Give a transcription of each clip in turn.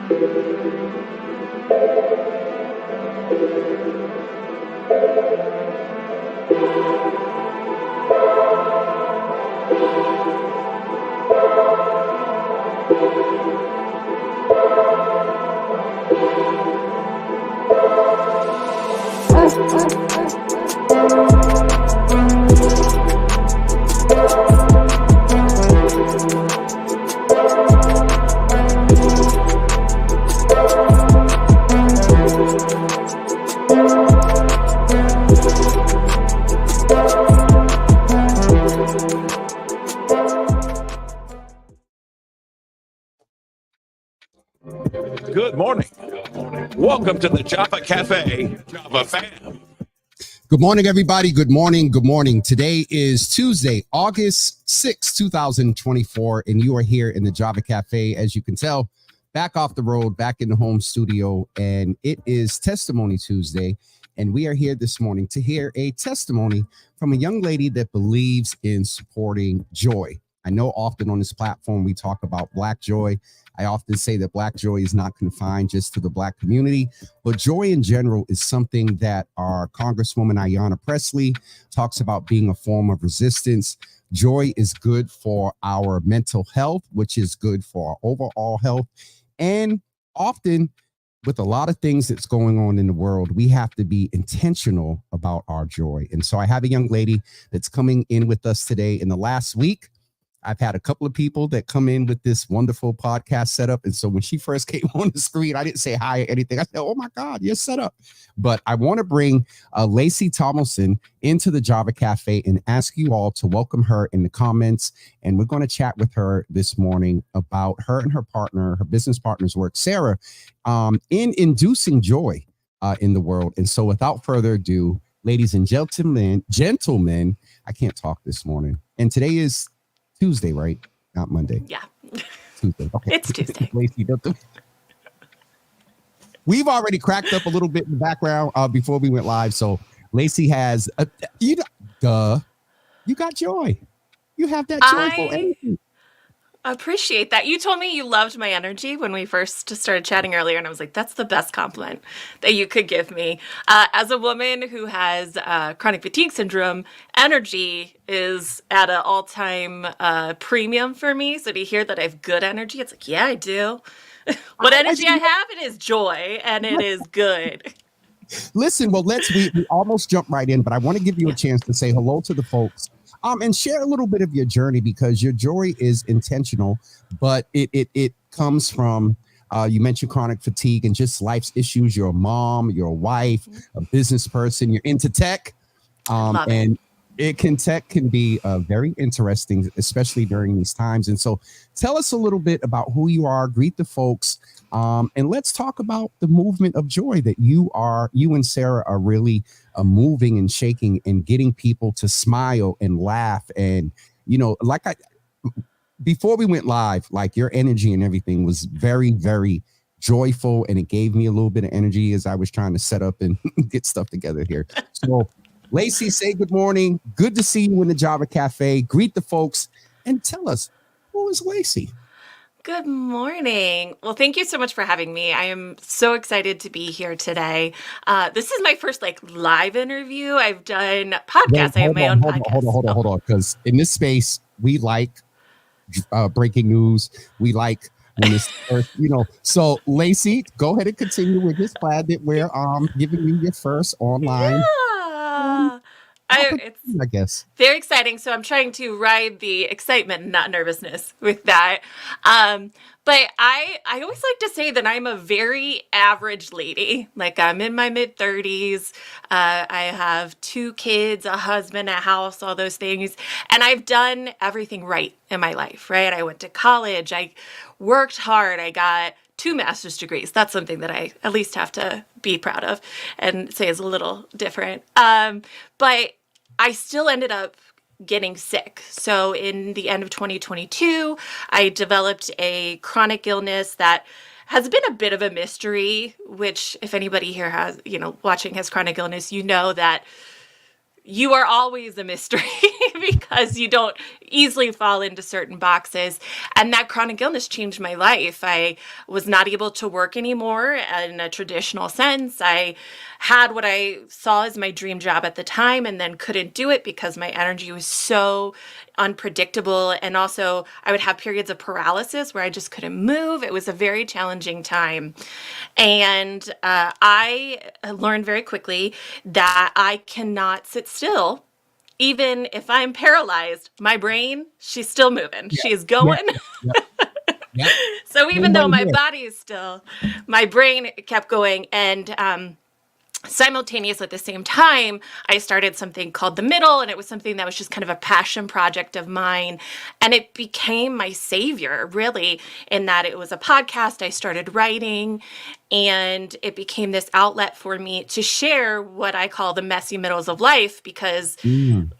Good morning. Welcome to the Java Cafe, Java fam. Good morning, everybody. Good morning. Good morning. Today is Tuesday, August 6, 2024, and you are here in the Java Cafe, as you can tell, back off the road, back in the home studio, and it is Testimony Tuesday, and we are here this morning to hear a testimony from a young lady that believes in supporting joy. I know often on this platform we talk about Black joy. I often say that Black joy is not confined just to the Black community, but joy in general is something that our Congresswoman Ayanna Pressley talks about being a form of resistance. Joy is good for our mental health, which is good for our overall health. And often with a lot of things that's going on in the world, we have to be intentional about our joy. And so I have a young lady that's coming in with us today. In the last week, I've had a couple of people that come in with this wonderful podcast setup. And so when she first came on the screen, I didn't say hi or anything. I said, oh my God, you're set up. But I want to bring Lacey Tomlinson into the Java Cafe and ask you all to welcome her in the comments. And we're going to chat with her this morning about her and her partner, her business partner's work, Sara, in inducing joy in the world. And so without further ado, ladies and gentlemen, I can't talk this morning. And today is Tuesday, right? Not Monday. Yeah. Tuesday. Okay. It's Tuesday. We've already cracked up a little bit in the background before we went live. So Lacey has, you got joy. You have that joyful energy. Appreciate that. You told me you loved my energy when we first started chatting earlier, and I was like, that's the best compliment that you could give me. As a woman who has chronic fatigue syndrome, energy is at an all-time premium for me. So to hear that I have good energy, it's like, yeah, I do. What energy I have, it is joy, and it is good. Listen, well, we almost jump right in, but I want to give you a chance to say hello to the folks. And share a little bit of your journey, because your joy is intentional, but it comes from, you mentioned chronic fatigue and just life's issues. You're a mom, you're a wife, a business person, you're into tech. And tech can be very interesting, especially during these times. And so tell us a little bit about who you are, greet the folks, and let's talk about the movement of joy that you and Sara are really moving and shaking and getting people to smile and laugh. And, before we went live, like your energy and everything was very, very joyful. And it gave me a little bit of energy as I was trying to set up and get stuff together here. So Lacey, say good morning. Good to see you in the Java Cafe. Greet the folks and tell us, who is Lacey? Good morning. Well, thank you so much for having me. I am so excited to be here today. This is my first live interview. I've done podcasts. I have my own podcast. Hold on. Because in this space, we like breaking news. We like when this first, So Lacey, go ahead and continue. We're just glad that we're giving you your first online. Yeah. I guess. Very exciting. So I'm trying to ride the excitement and not nervousness with that. But I always like to say that I'm a very average lady. Like, I'm in my mid-30s. I have 2 kids, a husband, a house, all those things. And I've done everything right in my life, right? I went to college. I worked hard. I got 2 master's degrees. That's something that I at least have to be proud of and say is a little different. But I still ended up getting sick. So in the end of 2022, I developed a chronic illness that has been a bit of a mystery, which if anybody here has, watching has chronic illness, that you are always a mystery. because you don't easily fall into certain boxes. And that chronic illness changed my life. I was not able to work anymore in a traditional sense. I had what I saw as my dream job at the time and then couldn't do it because my energy was so unpredictable. And also, I would have periods of paralysis where I just couldn't move. It was a very challenging time. And I learned very quickly that I cannot sit still. Even if I'm paralyzed, my brain, she's still moving. Yeah. She is going. Yeah. So even though my body is still, my brain kept going. And simultaneously at the same time, I started something called The Middle, and it was something that was just kind of a passion project of mine. And it became my savior, really, in that it was a podcast. I started writing, and it became this outlet for me to share what I call the messy middles of life, because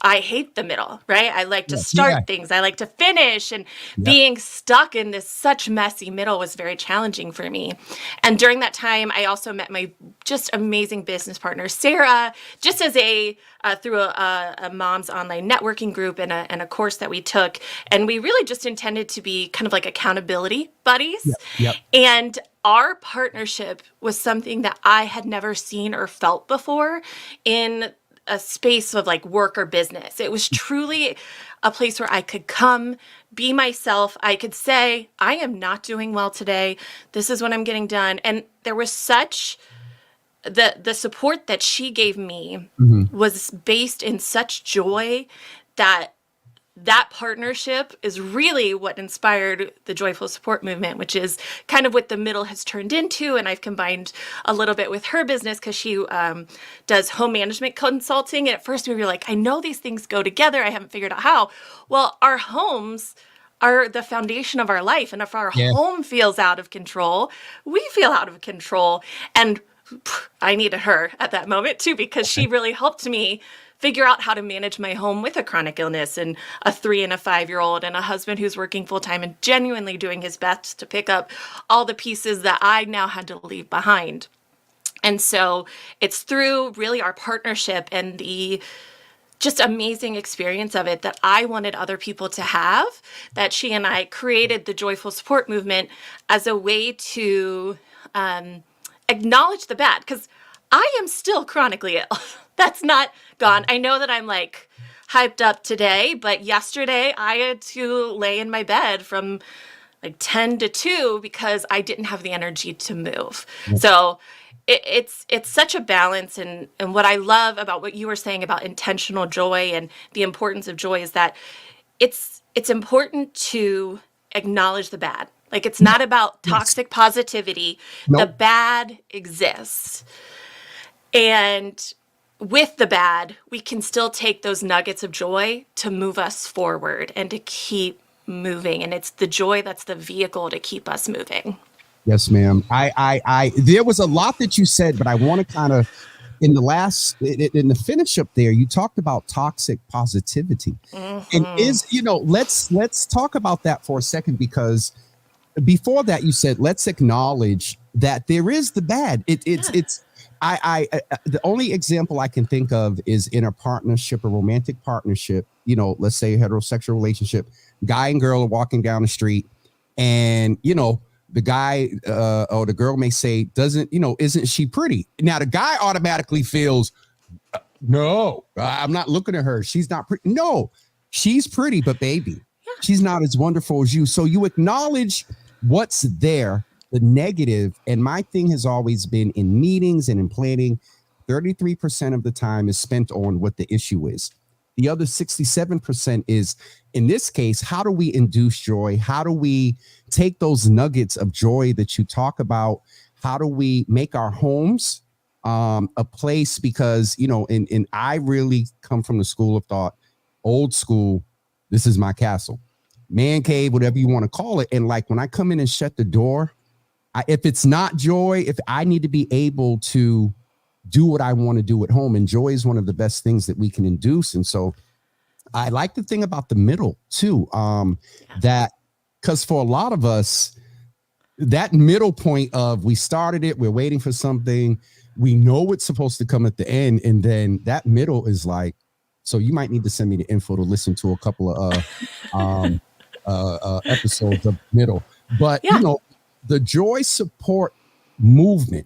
I hate the middle, right? I like to start things. I like to finish, and being stuck in this such messy middle was very challenging for me. And during that time, I also met my just amazing business partner, Sara, just as through a mom's online networking group and a course that we took. And we really just intended to be kind of like accountability buddies. And our partnership was something that I had never seen or felt before in a space of like work or business. It was truly a place where I could come, be myself. I could say, I am not doing well today. This is what I'm getting done. And there was such the support that she gave me was based in such joy that partnership is really what inspired the Joyful Support movement, which is kind of what The Middle has turned into. And I've combined a little bit with her business because she does home management consulting. And at first we were like, I know these things go together. I haven't figured out how. Well, our homes are the foundation of our life. And if our home feels out of control, we feel out of control. And I needed her at that moment too, because she really helped me figure out how to manage my home with a chronic illness and a 3 and a 5-year-old and a husband who's working full time and genuinely doing his best to pick up all the pieces that I now had to leave behind. And so it's through really our partnership and the just amazing experience of it that I wanted other people to have, that she and I created the Joyful Support movement as a way to acknowledge the bad, because I am still chronically ill. That's not gone. I know that I'm like hyped up today, but yesterday I had to lay in my bed from like 10 to 2 because I didn't have the energy to move. So it's such a balance. And what I love about what you were saying about intentional joy and the importance of joy is that it's important to acknowledge the bad. Like, it's not about toxic positivity. The bad exists. And with the bad, we can still take those nuggets of joy to move us forward and to keep moving. And it's the joy that's the vehicle to keep us moving. Yes, ma'am. I there was a lot that you said, but I want to kind of, in the finish up there, you talked about toxic positivity. And let's talk about that for a second, because before that you said, let's acknowledge that there is the bad. It's the only example I can think of is in a partnership, a romantic partnership, let's say a heterosexual relationship, guy and girl are walking down the street, and, the guy or the girl may say, isn't she pretty? Now the guy automatically feels, no, I'm not looking at her. She's not pretty. No, she's pretty, but baby, she's not as wonderful as you. So you acknowledge what's there, the negative. And my thing has always been in meetings and in planning, 33% of the time is spent on what the issue is. The other 67% is, in this case, how do we induce joy? How do we take those nuggets of joy that you talk about? How do we make our homes a place? Because, and I really come from the school of thought, old school, this is my castle, man cave, whatever you want to call it. And like when I come in and shut the door, if it's not joy, if I need to be able to do what I want to do at home, and joy is one of the best things that we can induce. And so I like the thing about the middle too, that because for a lot of us, that middle point of we started it, we're waiting for something, we know it's supposed to come at the end, and then that middle is like, So you might need to send me the info to listen to a couple of episodes of middle. But Yeah. the joy support movement,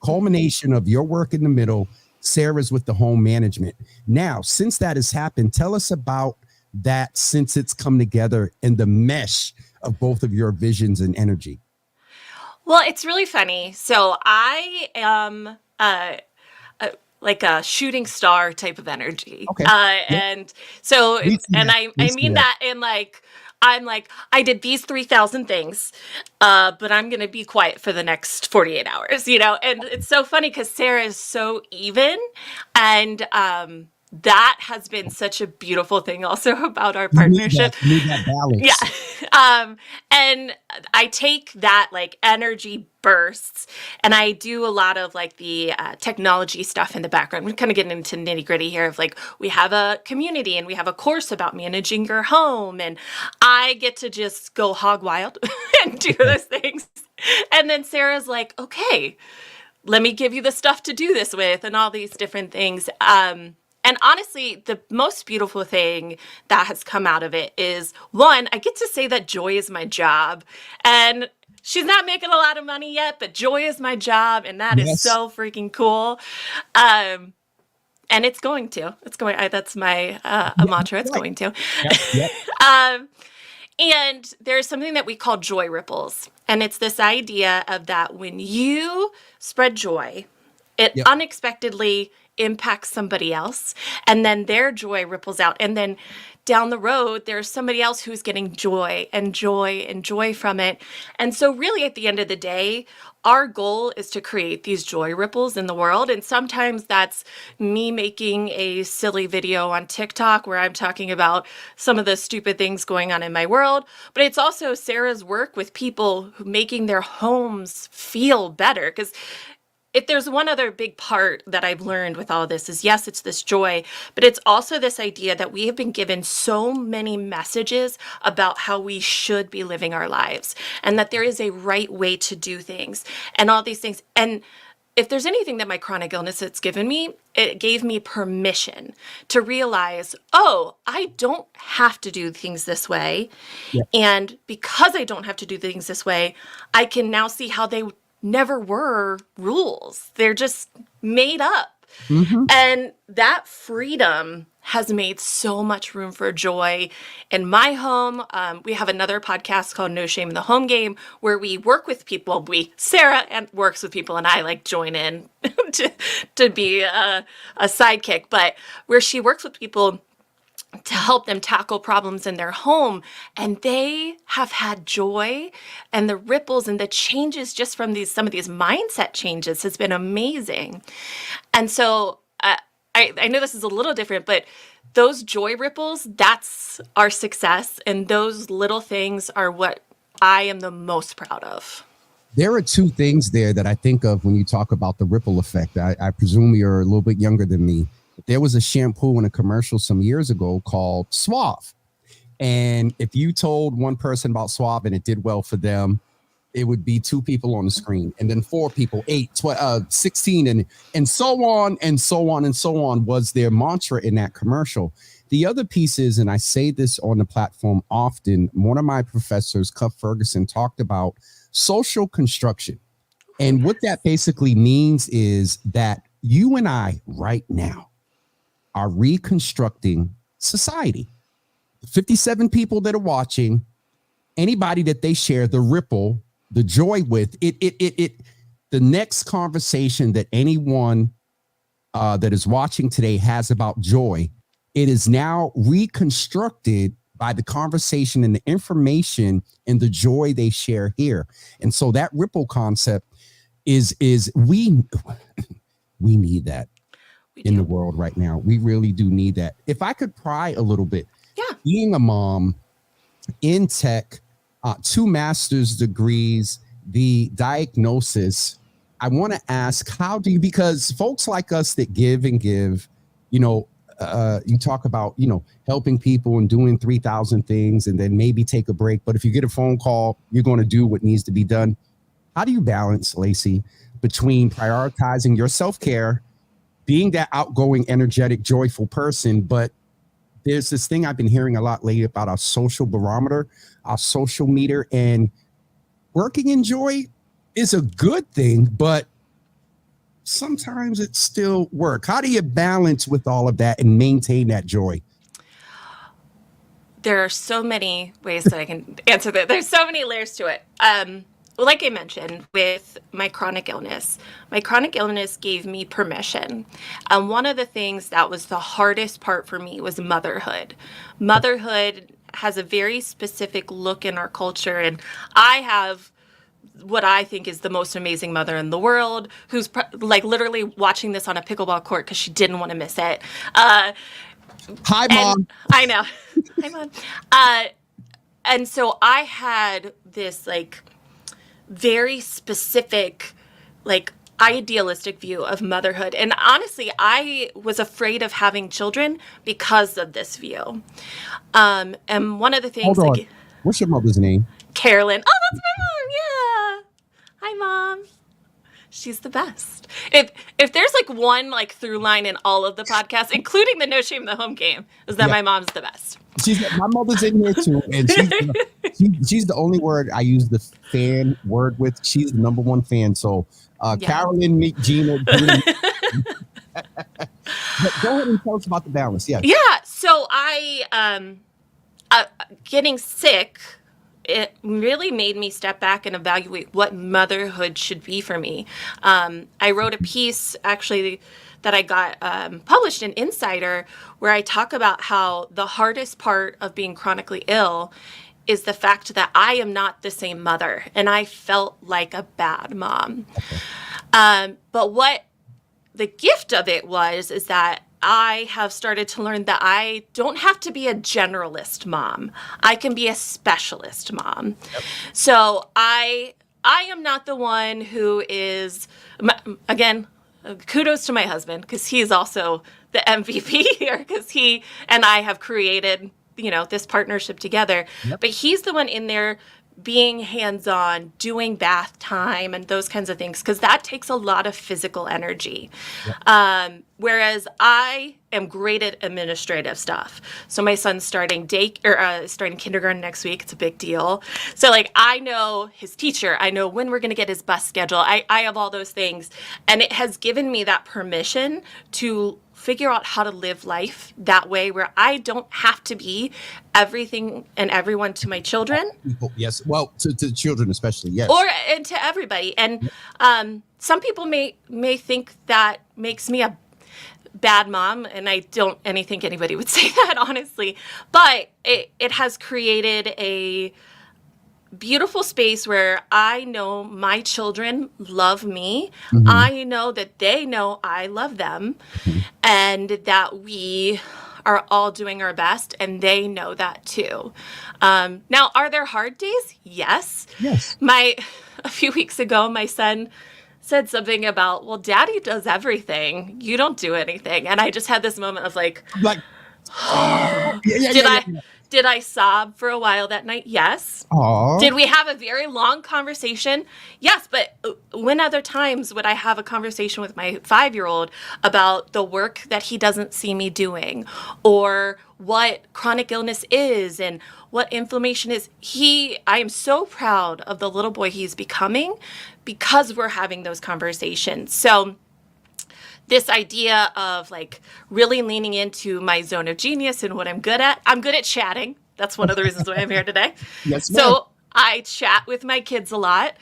culmination of your work in the middle, Sara's with the home management. Now, since that has happened, tell us about that since it's come together in the mesh of both of your visions and energy. Well, it's really funny. So I am like a shooting star type of energy. Okay. And so, We see and that. I We see mean that in like, I'm like, I did these 3,000 things, but I'm going to be quiet for the next 48 hours, And it's so funny because Sara is so even. And that has been such a beautiful thing also about our partnership. You need that balance. Yeah. And I take that like energy bursts and I do a lot of like the technology stuff in the background. We're kind of getting into nitty gritty here of like, we have a community and we have a course about managing your home. And I get to just go hog wild and do those things. And then Sara's like, okay, let me give you the stuff to do this with and all these different things. And honestly, the most beautiful thing that has come out of it is, one, I get to say that joy is my job. And she's not making a lot of money yet, but joy is my job. And that is so freaking cool. And it's going to. That's my mantra. It's going to. And there's something that we call joy ripples. And it's this idea of that when you spread joy, it unexpectedly impacts somebody else, and then their joy ripples out, and then down the road there's somebody else who's getting joy and joy and joy from it. And so really at the end of the day, our goal is to create these joy ripples in the world. And sometimes that's me making a silly video on TikTok where I'm talking about some of the stupid things going on in my world, but it's also Sara's work with people who making their homes feel better. Because if there's one other big part that I've learned with all this is, yes, it's this joy, but it's also this idea that we have been given so many messages about how we should be living our lives and that there is a right way to do things and all these things. And if there's anything that my chronic illness has given me, it gave me permission to realize, oh, I don't have to do things this way. Yeah. And because I don't have to do things this way, I can now see how they never were rules. They're just made up. Mm-hmm. And that freedom has made so much room for joy in my home. We have another podcast called No Shame in the Home Game where we work with people. Sara and works with people and I like join in to be a sidekick, but where she works with people to help them tackle problems in their home. And they have had joy, and the ripples and the changes just from some of these mindset changes has been amazing. And so I know this is a little different, but those joy ripples, that's our success. And those little things are what I am the most proud of. There are two things there that I think of when you talk about the ripple effect. I presume you're a little bit younger than me. There was a shampoo in a commercial some years ago called Suave. And if you told one person about Suave and it did well for them, it would be 2 people on the screen, and then 4 people, 8, 12, 16, and so on and so on and so on was their mantra in that commercial. The other piece is, and I say this on the platform often, one of my professors, Cuff Ferguson, talked about social construction. And what that basically means is that you and I right now are reconstructing society. 57 people that are watching, anybody that they share the ripple, the joy with, the next conversation that anyone that is watching today has about joy, it is now reconstructed by the conversation and the information and the joy they share here. And so that ripple concept is we need that in the world right now. We really do need that. If I could pry a little bit, being a mom in tech, 2 master's degrees, the diagnosis, I want to ask, how do you, because folks like us that give and give, you talk about, helping people and doing 3,000 things and then maybe take a break. But if you get a phone call, you're going to do what needs to be done. How do you balance, Lacey, between prioritizing your self-care being that outgoing, energetic, joyful person. But there's this thing I've been hearing a lot lately about our social barometer, our social meter, and working in joy is a good thing, but sometimes it's still work. How do you balance with all of that and maintain that joy? There are so many ways that I can answer that. There's so many layers to it. Like I mentioned, with my chronic illness gave me permission. One of the things that was the hardest part for me was motherhood. Motherhood has a very specific look in our culture, and I have what I think is the most amazing mother in the world, who's like literally watching this on a pickleball court because she didn't want to miss it. Hi, Mom. I know. Hi, Mom. And so I had this like very specific, like idealistic view of motherhood. And honestly, I was afraid of having children because of this view. And one of the things, Hold on. like, What's your mother's name? Carolyn. Oh, that's my mom. Yeah. Hi, Mom. She's the best. If there's like one like through line in all of the podcasts, including the No Shame the Home Game, is that my mom's the best. My mother's in here too, and she's the only word I use the fan word with. She's the number one fan. So Carolyn, meet Gina. But go ahead and tell us about the balance. Yeah. Yeah. So I getting sick, it really made me step back and evaluate what motherhood should be for me. I wrote a piece actually that I got published in Insider where I talk about how the hardest part of being chronically ill is the fact that I am not the same mother, and I felt like a bad mom. Okay. But what the gift of it is that I have started to learn that I don't have to be a generalist mom. I can be a specialist mom. Yep. So I am not the one who is, again, kudos to my husband, because he's also the MVP here, because he and I have created, this partnership together. Yep. But he's the one in there being hands-on, doing bath time and those kinds of things, because that takes a lot of physical energy. Yep. Whereas I am great at administrative stuff. So my son's starting kindergarten next week. It's a big deal. So like I know his teacher. I know when we're going to get his bus schedule. I have all those things. And it has given me that permission to figure out how to live life that way, where I don't have to be everything and everyone to my children. Yes. Well, to children especially. Yes. And to everybody. And some people may think that makes me a bad mom, and I think anybody would say that, honestly. But it has created a beautiful space where I know my children love me. Mm-hmm. I know that they know I love them, mm-hmm. and that we are all doing our best, and they know that too. Now, are there hard days? Yes. Yes. A few weeks ago, my son said something about, well, Daddy does everything. You don't do anything. And I just had this moment of like did I sob for a while that night? Yes. Aww. Did we have a very long conversation? Yes. But when other times would I have a conversation with my 5-year-old about the work that he doesn't see me doing, or what chronic illness is and what inflammation is? I am so proud of the little boy he's becoming because we're having those conversations. So this idea of like really leaning into my zone of genius and what I'm good at chatting. That's one of the reasons why I'm here today. Yes, ma'am. So I chat with my kids a lot.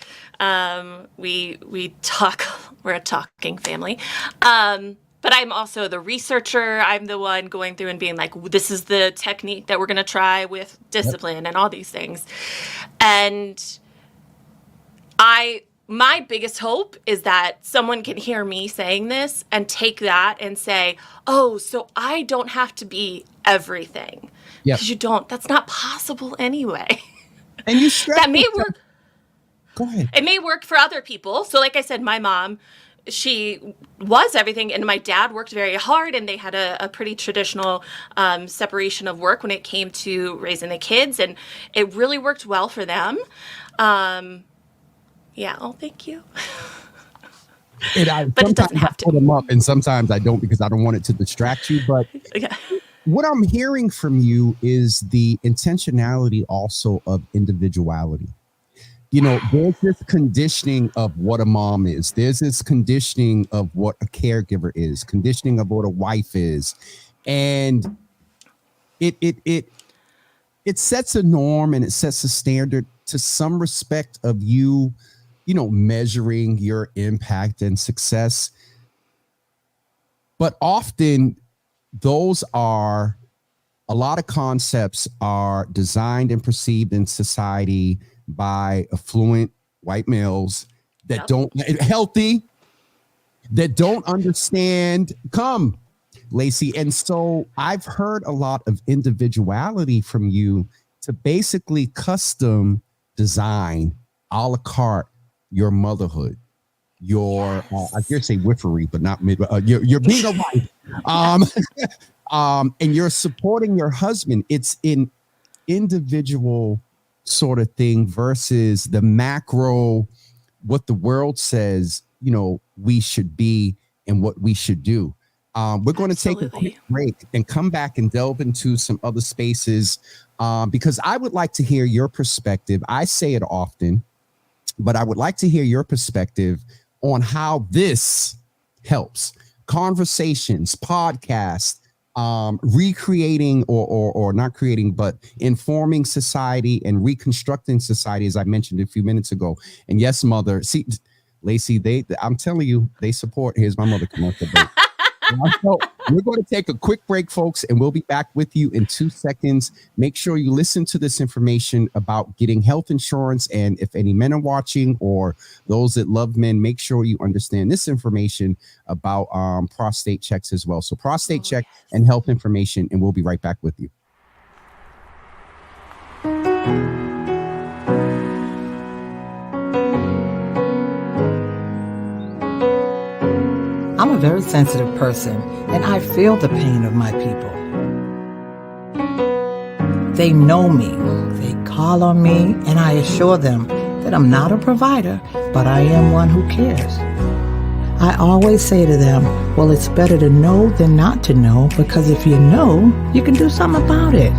We talk. We're a talking family. But I'm also the researcher. I'm the one going through and being like, this is the technique that we're going to try with discipline and all these things. And my biggest hope is that someone can hear me saying this and take that and say, oh, so I don't have to be everything. Because you don't. That's not possible anyway. And you that may work. Go ahead. It may work for other people. So like I said, my mom, she was everything, and my dad worked very hard, and they had a pretty traditional separation of work when it came to raising the kids, and it really worked well for them. Yeah. Oh, thank you. And But it doesn't sometimes I have to. put them up and sometimes I don't because I don't want it to distract you. But Yeah. what I'm hearing from you is the intentionality also of individuality. There's this conditioning of what a mom is. There's this conditioning of what a caregiver is, conditioning of what a wife is. And it sets a norm and it sets a standard to some respect of you, measuring your impact and success. But often those are a lot of concepts are designed and perceived in society by affluent white males that don't healthy, that don't understand. Come, Lacey. And so I've heard a lot of individuality from you to basically custom design a la carte your motherhood, your I dare say wiffery, but not mid. You're being a wife, and you're supporting your husband. It's an individual sort of thing versus the macro, what the world says, we should be and what we should do. We're going to take a quick break and come back and delve into some other spaces because I would like to hear your perspective. I say it often, but I would like to hear your perspective on how this helps conversations, podcasts, recreating or not creating, but informing society and reconstructing society, as I mentioned a few minutes ago. And yes, mother, see, Lacey, I'm telling you, they support. Here's my mother commercial break. So we're going to take a quick break, folks, and we'll be back with you in 2 seconds. Make sure you listen to this information about getting health insurance. And if any men are watching or those that love men, make sure you understand this information about prostate checks as well. So prostate check and health information, and we'll be right back with you. I'm a very sensitive person, and I feel the pain of my people. They know me, they call on me, and I assure them that I'm not a provider, but I am one who cares. I always say to them, well, it's better to know than not to know, because if you know, you can do something about it.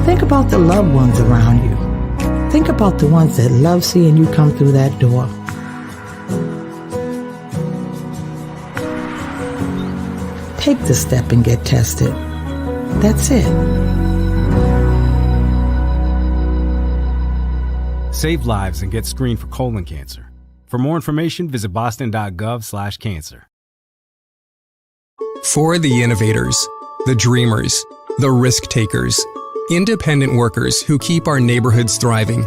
Think about the loved ones around you. Think about the ones that love seeing you come through that door. Take the step and get tested. That's it. Save lives and get screened for colon cancer. For more information, visit boston.gov/cancer. For the innovators, the dreamers, the risk takers, independent workers who keep our neighborhoods thriving,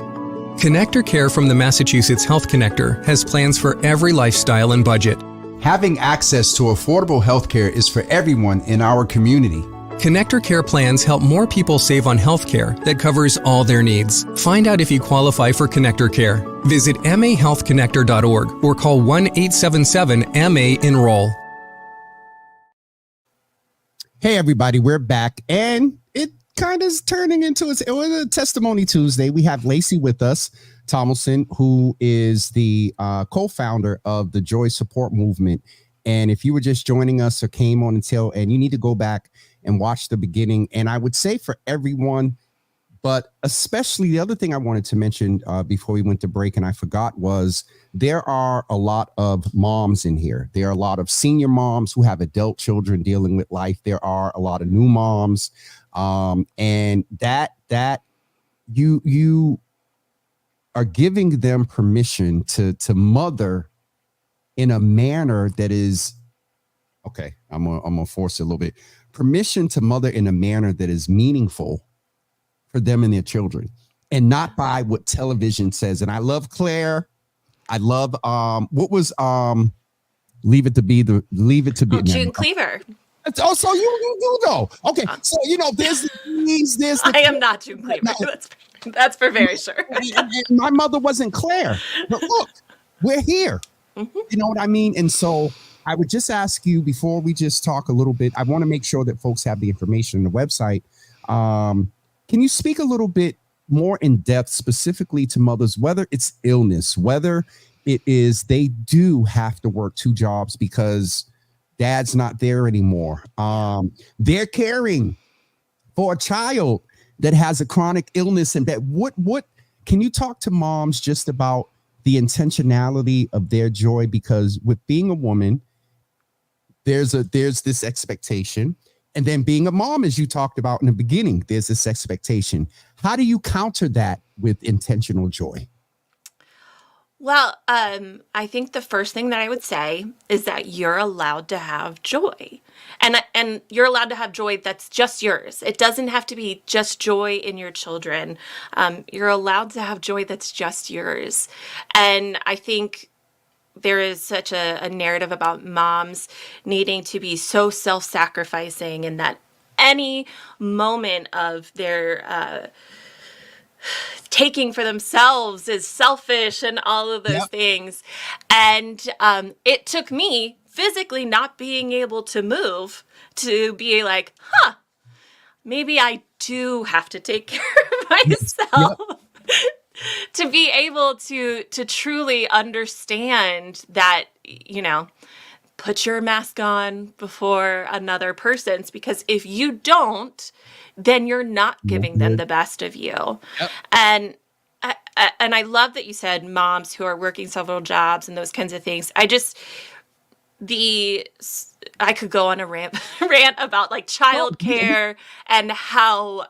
Connector Care from the Massachusetts Health Connector has plans for every lifestyle and budget. Having access to affordable healthcare is for everyone in our community. Connector Care plans help more people save on healthcare that covers all their needs. Find out if you qualify for Connector Care. Visit mahealthconnector.org or call 1-877-MA-ENROLL. Hey, everybody, we're back, and it kind of is turning into a Testimony Tuesday. We have Lacey with us, Tomlinson, who is the co-founder of the Joy Support Movement. And if you were just joining us or came on until, and you need to go back and watch the beginning. And I would say for everyone, but especially the other thing I wanted to mention before we went to break and I forgot was there are a lot of moms in here. There are a lot of senior moms who have adult children dealing with life. There are a lot of new moms. And that you are giving them permission to mother in a manner that is, okay, I'm gonna force it a little bit. Permission to mother in a manner that is meaningful for them and their children, and not by what television says. And I love Claire. I love what was Leave It to Be. June Cleaver. Oh, so you do know. Okay, so there's the I am not June Cleaver. No. That's for very sure. and my mother wasn't Claire. But look, we're here. Mm-hmm. You know what I mean? And so I would just ask you before we just talk a little bit, I want to make sure that folks have the information on the website. Can you speak a little bit more in depth, specifically to mothers, whether it's illness, whether it is they do have to work two jobs because dad's not there anymore. They're caring for a child that has a chronic illness, and that what can you talk to moms just about the intentionality of their joy? Because with being a woman, there's this expectation. And then being a mom, as you talked about in the beginning, there's this expectation. How do you counter that with intentional joy? Well, I think the first thing that I would say is that you're allowed to have joy. And you're allowed to have joy that's just yours. It doesn't have to be just joy in your children. You're allowed to have joy that's just yours. And I think there is such a narrative about moms needing to be so self-sacrificing, and that any moment of their taking for themselves is selfish and all of those things. And it took me physically not being able to move to be like, maybe I do have to take care of myself. To be able to truly understand that, put your mask on before another person's, because if you don't, then you're not giving them the best of you. And I love that you said moms who are working several jobs and those kinds of things. I could go on a rant about like childcare and how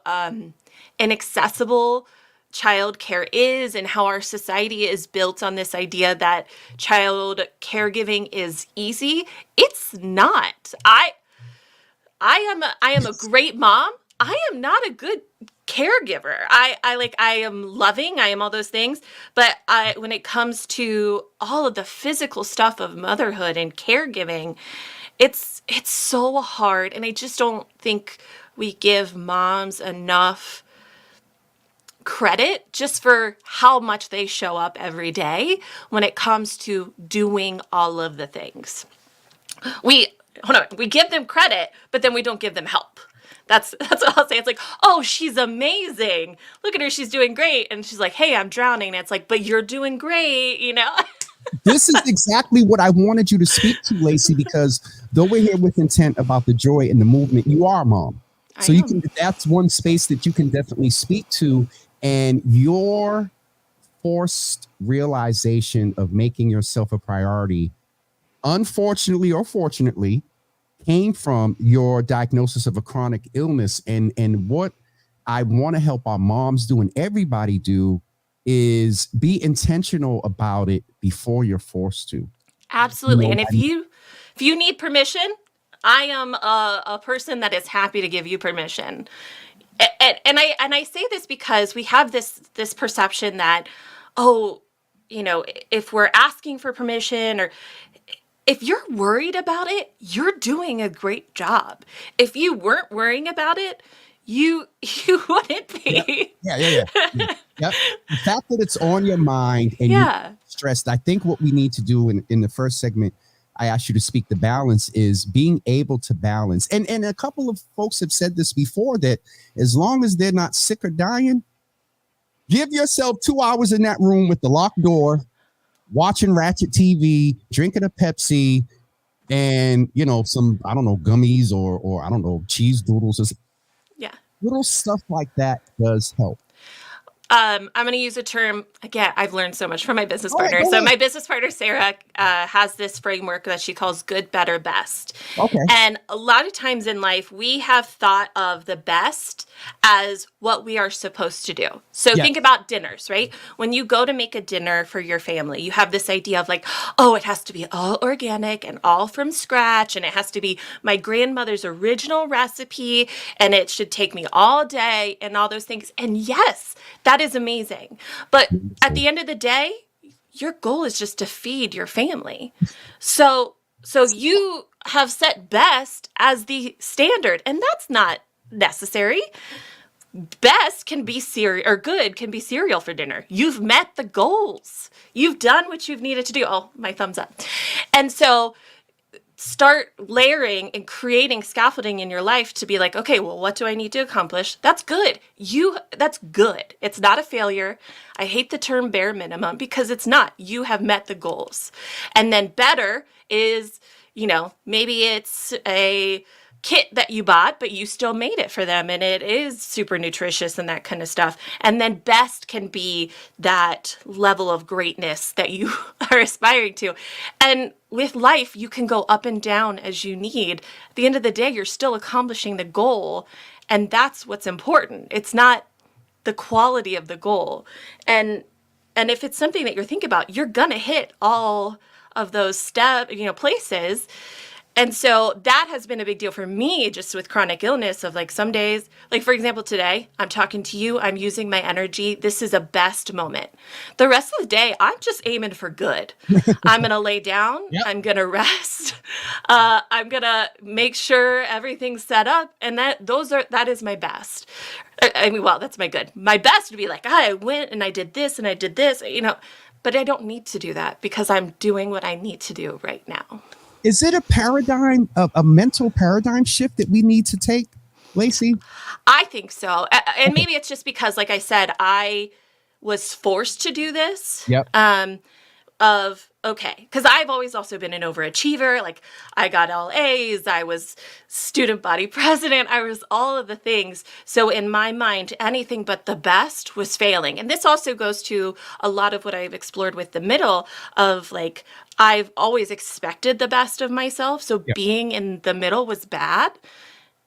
inaccessible childcare is, and how our society is built on this idea that child caregiving is easy. It's not. I am a great mom. I am not a good caregiver. I am loving. I am all those things. But when it comes to all of the physical stuff of motherhood and caregiving, it's so hard. And I just don't think we give moms enough credit just for how much they show up every day when it comes to doing all of the things. We give them credit, but then we don't give them help. That's what I'll say. It's like, oh, she's amazing. Look at her. She's doing great. And she's like, hey, I'm drowning. And it's like, but you're doing great, This is exactly what I wanted you to speak to, Lacey, because though we're here with intent about the joy and the movement, you are a mom. So that's one space that you can definitely speak to. And your forced realization of making yourself a priority, unfortunately or fortunately, came from your diagnosis of a chronic illness. And what I want to help our moms do, and everybody do, is be intentional about it before you're forced to. Absolutely. And if you need permission, I am a person that is happy to give you permission. And I say this because we have this perception that, if we're asking for permission, or if you're worried about it, you're doing a great job. If you weren't worrying about it, you wouldn't be. Yeah. The fact that it's on your mind and you're stressed, I think what we need to do in the first segment, I asked you to speak the balance, is being able to balance. And a couple of folks have said this before, that as long as they're not sick or dying, give yourself 2 hours in that room with the locked door, watching Ratchet TV, drinking a Pepsi, and, some, I don't know, gummies or I don't know, cheese doodles. Little stuff like that does help. I'm going to use a term, again, I've learned so much from my business partner. So my business partner, Sara, has this framework that she calls good, better, best. Okay. And a lot of times in life, we have thought of the best as what we are supposed to do. So think about dinners, right? When you go to make a dinner for your family, you have this idea of like, oh, it has to be all organic and all from scratch. And it has to be my grandmother's original recipe. And it should take me all day and all those things. And yes, that is amazing. But at the end of the day, your goal is just to feed your family. So you have set best as the standard, and that's not necessary. Best can be cereal, or good can be cereal for dinner. You've met the goals. You've done what you've needed to do. Oh, my thumbs up. And so start layering and creating scaffolding in your life to be like, okay, well, what do I need to accomplish? That's good. That's good. It's not a failure. I hate the term bare minimum because it's not. You have met the goals. And then better is, maybe it's a kit that you bought, but you still made it for them and it is super nutritious and that kind of stuff. And then best can be that level of greatness that you are aspiring to. And with life, you can go up and down as you need. At the end of the day, you're still accomplishing the goal. And that's what's important. It's not the quality of the goal. And if it's something that you're thinking about, you're going to hit all of those places. And so that has been a big deal for me just with chronic illness of like some days, like for example, today I'm talking to you, I'm using my energy. This is a best moment. The rest of the day, I'm just aiming for good. I'm going to lay down. Yep. I'm going to rest. I'm going to make sure everything's set up. And that is my best. That's my good. My best would be like, I went and I did this and I did this, but I don't need to do that because I'm doing what I need to do right now. Is it a mental paradigm shift that we need to take, Lacey? I think so. And maybe it's just because, like I said, I was forced to do this. Yep. Because I've always also been an overachiever. Like I got all A's, I was student body president, I was all of the things. So in my mind, anything but the best was failing. And this also goes to a lot of what I've explored with the middle of like, I've always expected the best of myself. So being in the middle was bad.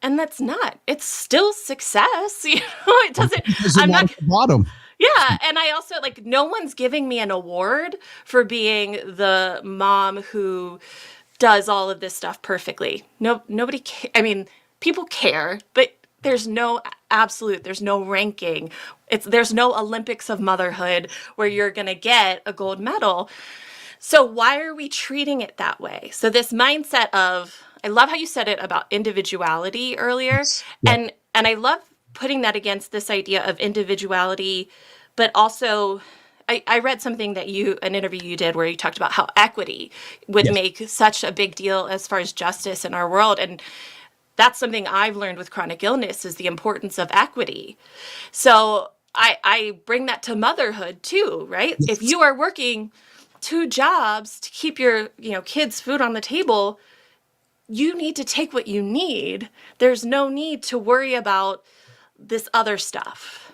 And that's not. It's still success. It doesn't. I'm not at the bottom. Yeah. And I also no one's giving me an award for being the mom who does all of this stuff perfectly. Nobody. People care, but there's no absolute. There's no ranking. There's no Olympics of motherhood where you're going to get a gold medal. So why are we treating it that way? So this mindset of, I love how you said it about individuality earlier. Yeah. And I love putting that against this idea of individuality, but also I read something an interview you did where you talked about how equity would make such a big deal as far as justice in our world. And that's something I've learned with chronic illness is the importance of equity. So I bring that to motherhood too, right? Yes. If you are working 2 jobs to keep your kids' food on the table, you need to take what you need. There's no need to worry about this other stuff.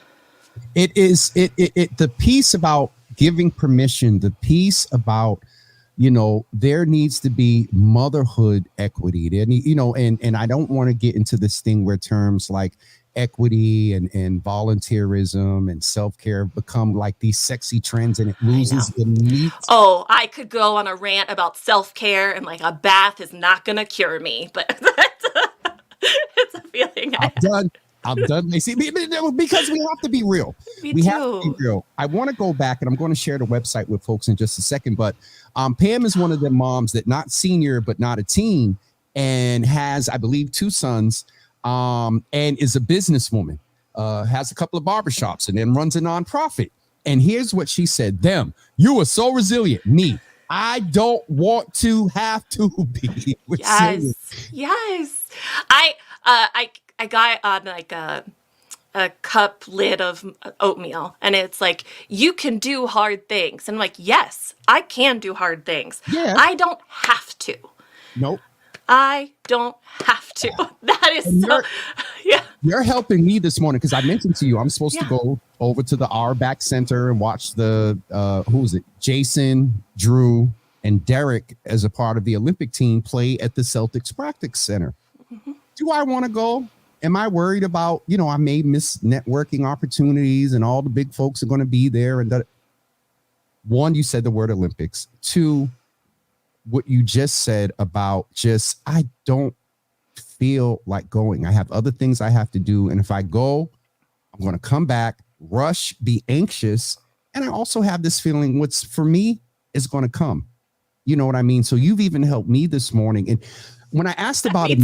It is the piece about giving permission, the piece about there needs to be motherhood equity. There and I don't want to get into this thing where terms like equity and volunteerism and self-care become like these sexy trends and it loses the meat. Oh, I could go on a rant about self-care and like a bath is not going to cure me, but it's a feeling. I'm done, Lacey, because we have to be real. We have to be real. I want to go back and I'm going to share the website with folks in just a second, but Pam is one of the moms that not senior, but not a teen and has, I believe, 2 sons. And is a businesswoman, has a couple of barbershops and then runs a nonprofit. And here's what she said, you are so resilient. Me, I don't want to have to be resilient. Yes. I got on like a cup lid of oatmeal and it's like, you can do hard things. And I'm like, yes, I can do hard things. Yeah. I don't have to. Nope. I don't have to. That is You're helping me this morning because I mentioned to you I'm supposed to go over to the Auerbach Center and watch the Jason, Drew, and Derek as a part of the Olympic team play at the Celtics Practice Center. Mm-hmm. Do I want to go? Am I worried about I may miss networking opportunities and all the big folks are going to be there? And one, you said the word Olympics. 2, what you just said about I don't feel like going. I have other things I have to do. And if I go, I'm going to come back, rush, be anxious. And I also have this feeling what's for me is going to come. You know what I mean? So you've even helped me this morning. And when I asked about it,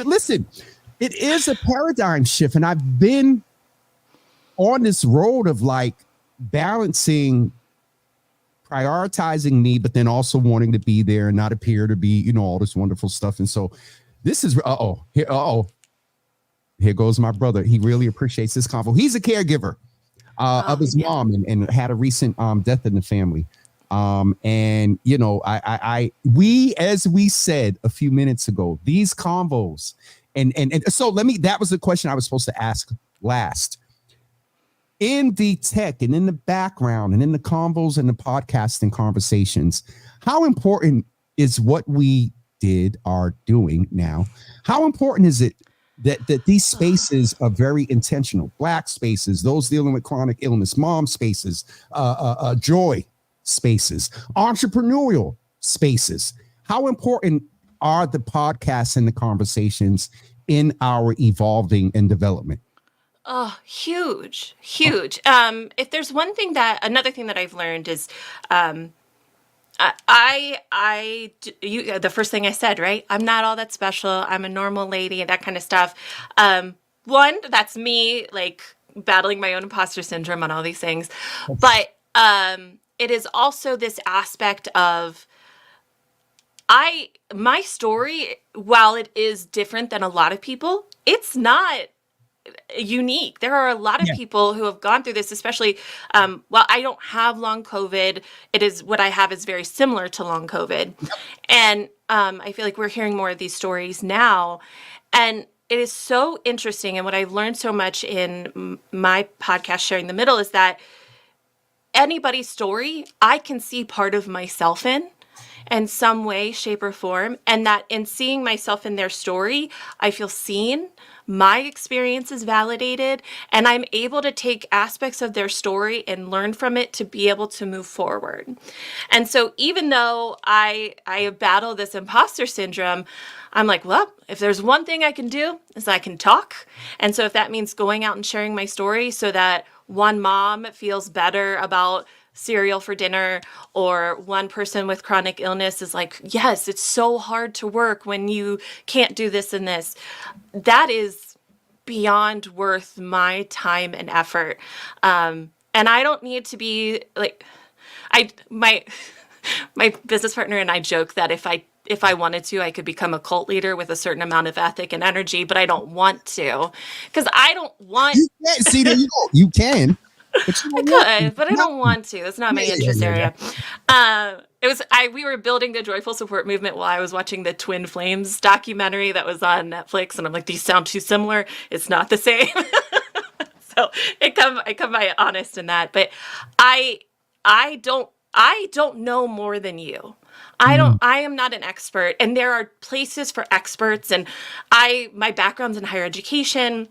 listen, it is a paradigm shift. And I've been on this road of like balancing prioritizing me, but then also wanting to be there and not appear to be, all this wonderful stuff. And so this is, here goes my brother. He really appreciates this convo. He's a caregiver of his mom and had a recent death in the family. And as we said a few minutes ago, these convos and so that was the question I was supposed to ask last. In the tech and in the background and in the convos and the podcasting conversations, how important is what we are doing now? How important is it that these spaces are very intentional? Black spaces, those dealing with chronic illness, mom spaces, joy spaces, entrepreneurial spaces. How important are the podcasts and the conversations in our evolving and development? Oh, huge. If there's another thing that I've learned is, the first thing I said, right? I'm not all that special. I'm a normal lady and that kind of stuff. One, that's me, like battling my own imposter syndrome on all these things. But, it is also this aspect of my story, while it is different than a lot of people, it's not unique. There are a lot of people who have gone through this, especially while I don't have long COVID, what I have is very similar to long COVID. And I feel like we're hearing more of these stories now. And it is so interesting. And what I've learned so much in my podcast, Sharing the Middle, is that anybody's story, I can see part of myself in some way, shape, or form. And that in seeing myself in their story, I feel seen. My experience is validated, and I'm able to take aspects of their story and learn from it to be able to move forward. And so even though I battle this imposter syndrome, I'm like, well, if there's one thing I can do is I can talk. And so if that means going out and sharing my story so that one mom feels better about cereal for dinner, or one person with chronic illness is like, yes, it's so hard to work when you can't do this and this. That is beyond worth my time and effort. And I don't need to be like, my business partner and I joke that if I wanted to, I could become a cult leader with a certain amount of ethic and energy, but I don't want to, because I don't want. See, there you go. You can. But I could, but I don't want to. That's not my interest area. We were building the joyful support movement while I was watching the Twin Flames documentary that was on Netflix, and I'm like, these sound too similar. It's not the same. So I come by honest in that, but I don't know more than you. I am not an expert, and there are places for experts, and my background's in higher education.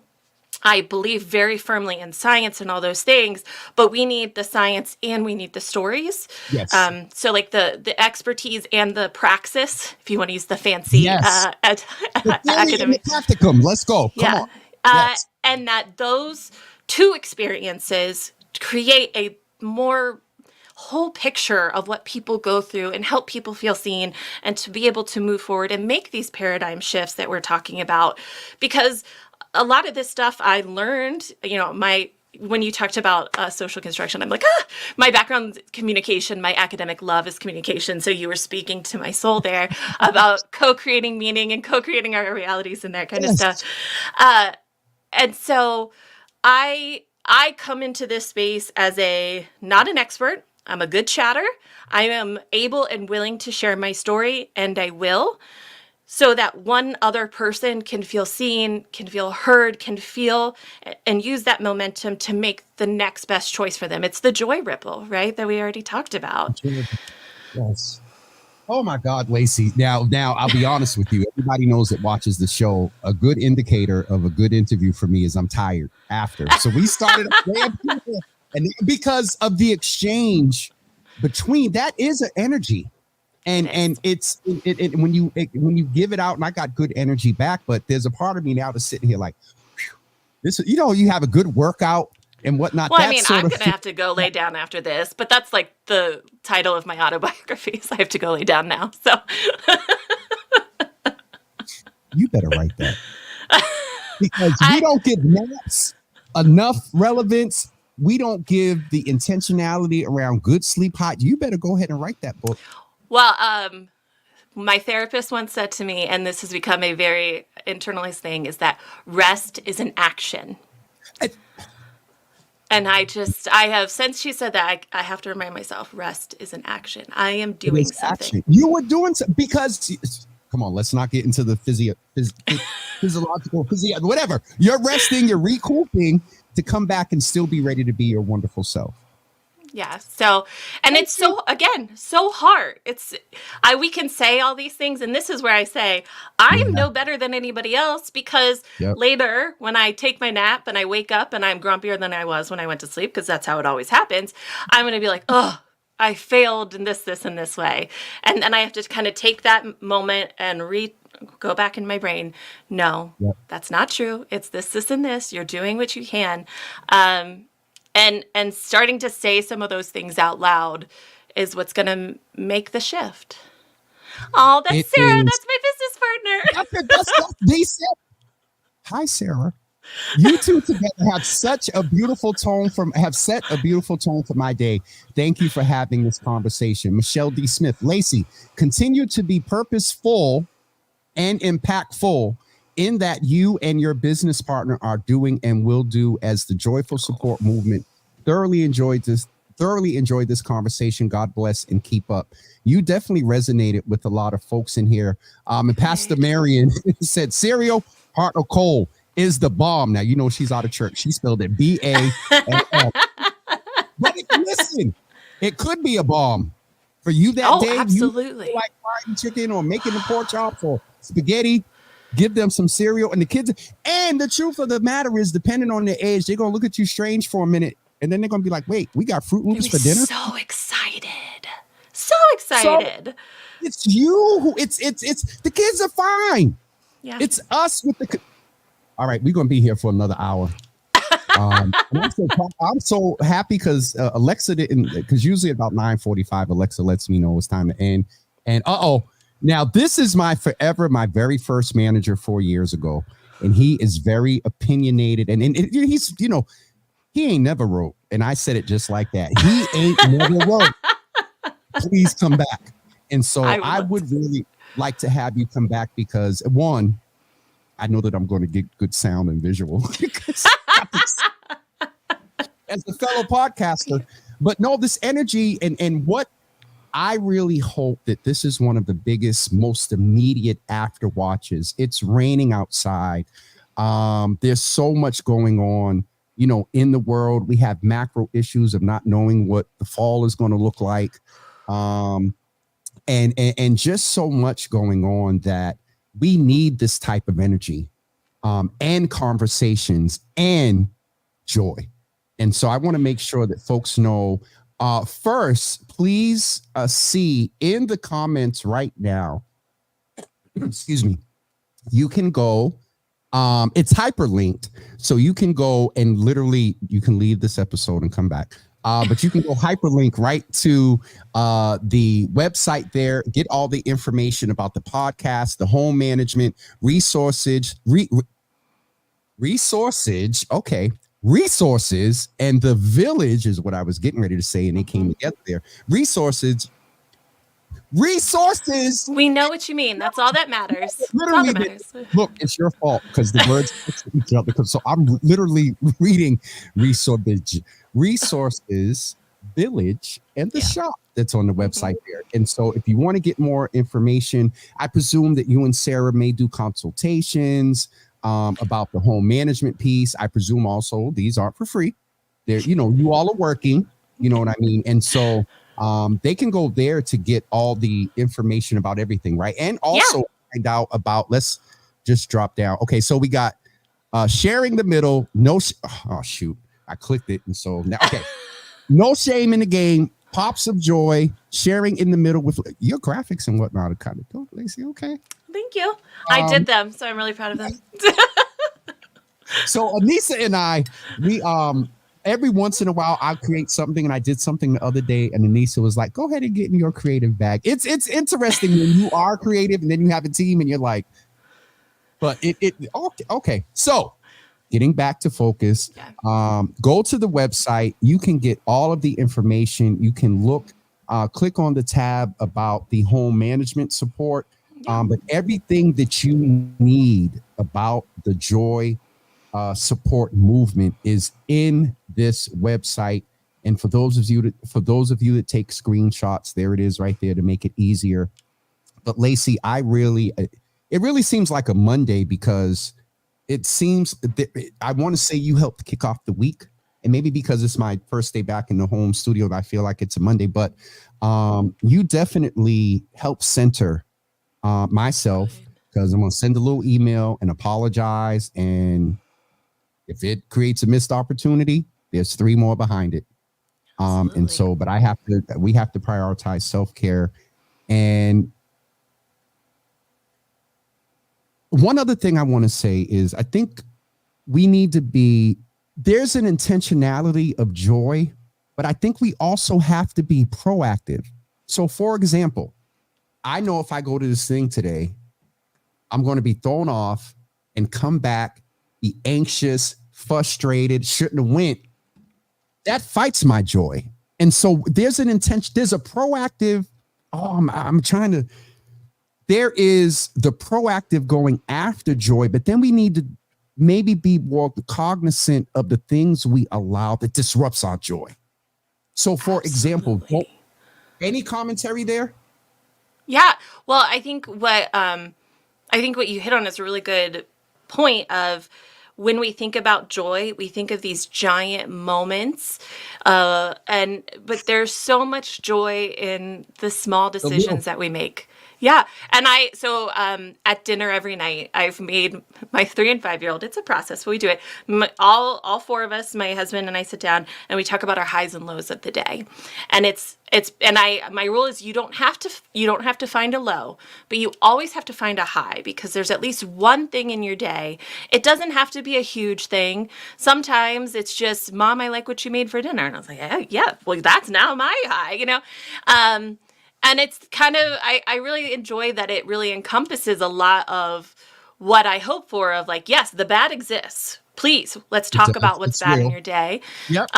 I believe very firmly in science and all those things, but we need the science and we need the stories. Yes. So like the expertise and the praxis, if you want to use the fancy academic practicum. Let's go. Come on. Yes. And that those two experiences create a more whole picture of what people go through and help people feel seen and to be able to move forward and make these paradigm shifts that we're talking about. Because a lot of this stuff I learned, when you talked about social construction, I'm like, my background communication, my academic love is communication. So you were speaking to my soul there about co-creating meaning and co-creating our realities and that kind of stuff. And so I come into this space as not an expert. I'm a good chatter. I am able and willing to share my story, and I will, so that one other person can feel seen, can feel heard, can feel and use that momentum to make the next best choice for them. It's the joy ripple, right, that we already talked about. Yes. Oh my God, Lacey. Now I'll be honest with you. Everybody knows that watches the show. A good indicator of a good interview for me is I'm tired after. So we started and because of the exchange between that is an energy. And it's when you give it out, and I got good energy back, but there's a part of me now that's sitting here like, this, you have a good workout and whatnot. Well, I'm going to have to go lay down after this, but that's like the title of my autobiography. So I have to go lay down now. So you better write that, because you don't give naps enough relevance we don't give the intentionality around good sleep hot, you better go ahead and write that book. Well, my therapist once said to me, and this has become a very internalized thing, is that rest is an action. And I have, since she said that, I have to remind myself, rest is an action. I am doing something. Action. You were doing something because, come on, let's not get into the physiological, whatever. You're resting, you're recouping to come back and still be ready to be your wonderful self. Yeah. So, and it's so, again, so hard. We can say all these things. And this is where I say, I am no better than anybody else, because later when I take my nap and I wake up and I'm grumpier than I was when I went to sleep, because that's how it always happens, I'm going to be like, oh, I failed in this, and this way. And then I have to kind of take that moment and go back in my brain. No, that's not true. It's this, and this. You're doing what you can. And starting to say some of those things out loud is what's going to make the shift. Oh, that's Sara. That's my business partner. They said, hi, Sara. You two together have such a beautiful tone set a beautiful tone for my day. Thank you for having this conversation. Michelle D. Smith, Lacey, continue to be purposeful and impactful in that you and your business partner are doing and will do as the Joyful Support Movement. Thoroughly enjoyed this conversation. God bless and keep up. You definitely resonated with a lot of folks in here. And Pastor Marion said, cereal, heart of coal is the bomb. Now, you know, she's out of church. She spelled it B-A-M. But listen, it could be a bomb for you that day. Absolutely. You like frying chicken or making the pork chops or spaghetti. Give them some cereal, and the kids. And the truth of the matter is, depending on their age, they're gonna look at you strange for a minute, and then they're gonna be like, "Wait, we got Fruit Loops for dinner." So excited. So it's you who. It's the kids are fine. Yeah. It's us with the. All right, we're gonna be here for another hour. I'm so happy because Alexa didn't. Because usually about 9:45, Alexa lets me know it's time to end. And now, this is my very first manager 4 years ago, and he is very opinionated, and he's, he ain't never wrote, and I said it just like that. He ain't never wrote. Please come back. And so I would really like to have you come back because, one, I know that I'm going to get good sound and visual as a fellow podcaster, but no, this energy and what I really hope that this is one of the biggest, most immediate after watches. It's raining outside. There's so much going on, in the world. We have macro issues of not knowing what the fall is going to look like. And just so much going on that we need this type of energy, and conversations and joy. And so I want to make sure that folks know, first, please see in the comments right now, excuse me, you can go, it's hyperlinked. So you can go and literally, you can leave this episode and come back. But you can go hyperlink right to the website there, get all the information about the podcast, the home management, resources, resources, and the village is what I was getting ready to say, and they came together there. Resources. We know what you mean. That's all that matters. Literally, look, it's your fault because the words each other. So I'm literally reading resources, village, and the shop that's on the website there. And so if you want to get more information, I presume that you and Sara may do consultations about the home management piece. I presume also these aren't for free. They're, you all are working, you know what I mean? And so they can go there to get all the information about everything, right? And also find out about, let's just drop down. Okay, so we got sharing the middle, shoot, I clicked it. And so now, okay, no shame in the game, pops of joy, sharing in the middle with your graphics and whatnot are kind of cool, Lacey, okay? Thank you. I did them, so I'm really proud of them. So Anissa and I, we every once in a while I'll create something, and I did something the other day, and Anissa was like, "Go ahead and get in your creative bag." It's interesting when you are creative, and then you have a team, and you're like, "But it okay." So getting back to focus. Go to the website. You can get all of the information. You can look, click on the tab about the home management support. But everything that you need about the joy support movement is in this website. And for those of you that take screenshots, there it is right there to make it easier. But Lacey, it really seems like a Monday, because it seems that I want to say you helped kick off the week, and maybe because it's my first day back in the home studio, I feel like it's a Monday, but you definitely helped center myself, because I'm going to send a little email and apologize. And if it creates a missed opportunity, there's 3 more behind it. And so, but we have to prioritize self-care. And one other thing I want to say is, I think we need to there's an intentionality of joy, but I think we also have to be proactive. So for example, I know if I go to this thing today, I'm going to be thrown off and come back, be anxious, frustrated, shouldn't have went. That fights my joy. And so there's an intention, there's a proactive, there is the proactive going after joy, but then we need to maybe be more cognizant of the things we allow that disrupts our joy. So for example, any commentary there? Yeah. Well, I think what you hit on is a really good point of, when we think about joy, we think of these giant moments, but there's so much joy in the small decisions that we make. Yeah. And at dinner every night, I've made my 3 and 5-year-old, it's a process, but we do it. All 4 of us, my husband and I, sit down and we talk about our highs and lows of the day. And my rule is, you don't have to find a low, but you always have to find a high, because there's at least one thing in your day. It doesn't have to be a huge thing. Sometimes it's just, Mom, I like what you made for dinner. And I was like, yeah, well, that's now my high, And it's kind of, I really enjoy that it really encompasses a lot of what I hope for, of like, yes, the bad exists. Please, let's talk about what's bad in your day. Yep.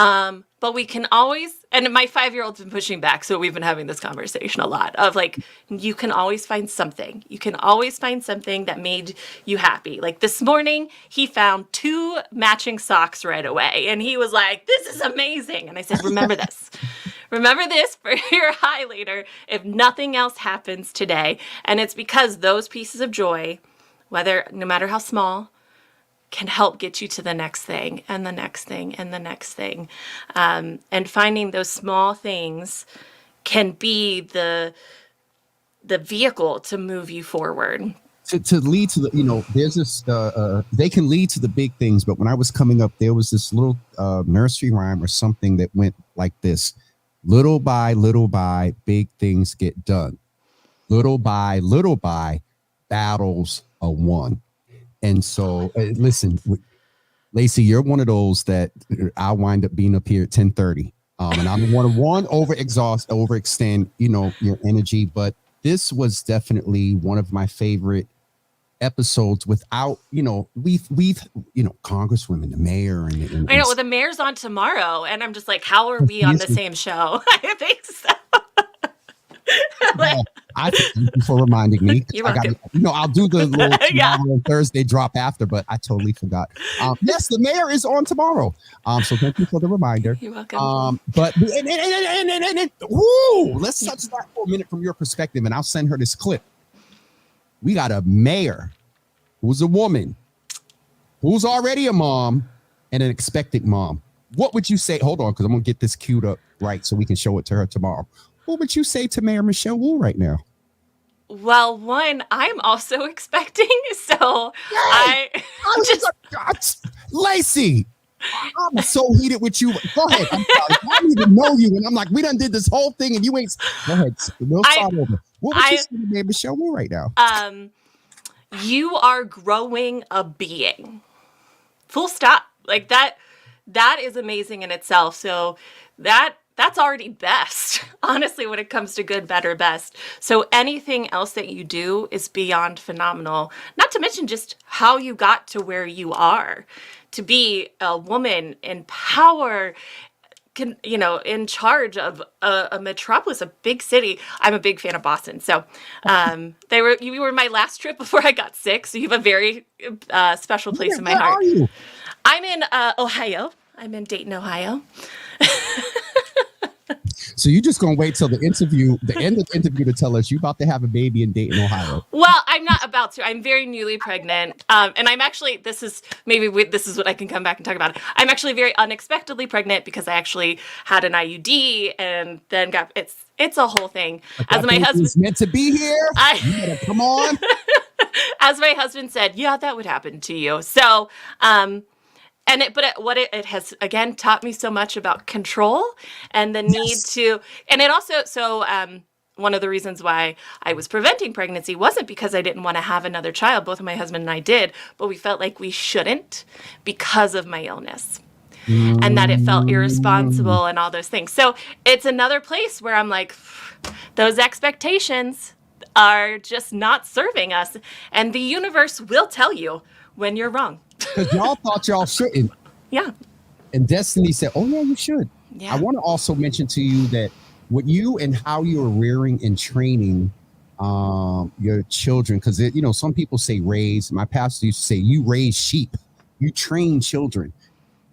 But we can always, and my 5-year-old's been pushing back, so we've been having this conversation a lot of like, you can always find something. You can always find something that made you happy. Like this morning, he found 2 matching socks right away. And he was like, this is amazing. And I said, remember this. Remember this for your high later if nothing else happens today. And it's because those pieces of joy, no matter how small, can help get you to the next thing and the next thing and the next thing. And finding those small things can be the vehicle to move you forward. To lead to the, there's this, they can lead to the big things. But when I was coming up, there was this little nursery rhyme or something that went like this: little by, big things get done. Little by, battles are won. And so, listen, Lacey, you're one of those that I'll wind up being up here at 10:30. And I'm one overextend, your energy. But this was definitely one of my favorite episodes without, we've Congresswomen, the mayor. And I know, well, the mayor's on tomorrow. And I'm just like, how are we on the same show? I think so. I thank you for reminding me. You're welcome. I'll do the little tomorrow Thursday drop after, but I totally forgot. Yes, the mayor is on tomorrow. So thank you for the reminder. You're welcome. But let's touch that for a minute from your perspective, and I'll send her this clip. We got a mayor who's a woman, who's already a mom, and an expectant mom. What would you say? Hold on, because I'm gonna get this queued up right so we can show it to her tomorrow. What would you say to Mayor Michelle Wu right now? Well, one, I'm also expecting, so Lacey, I'm so heated with you. Go ahead. I'm sorry. I don't even know you, and I'm like, we done did this whole thing, and you ain't. Go ahead. We'll start over. What would you say to Mayor Michelle Wu right now? You are growing a being. Full stop. Like that is amazing in itself. So that's already best, honestly, when it comes to good, better, best. So anything else that you do is beyond phenomenal. Not to mention just how you got to where you are. to be a woman in power, in charge of a metropolis, a big city. I'm a big fan of Boston. So you were my last trip before I got sick. So you have a very special place in my heart. Where are you? I'm in Ohio. I'm in Dayton, Ohio. So you're just gonna wait till the end of the interview to tell us you about to have a baby in Dayton, Ohio? Well, I'm not about to. I'm very newly pregnant, and I'm actually. This is what I can come back and talk about. I'm actually very unexpectedly pregnant because I actually had an IUD and then got it's a whole thing. As my husband's meant to be here, you better come on. As my husband said, yeah, that would happen to you. So, what it has again taught me so much about control and the need to, and it also, one of the reasons why I was preventing pregnancy wasn't because I didn't want to have another child. Both of my husband and I did, but we felt like we shouldn't because of my illness and that it felt irresponsible and all those things. So it's another place where I'm like, those expectations are just not serving us. And the universe will tell you when you're wrong. Because y'all thought y'all shouldn't. Yeah. And Destiny said, oh, yeah, you should. Yeah. I want to also mention to you that what you and how you're rearing and training your children, because, some people say raise. My pastor used to say, you raise sheep. You train children.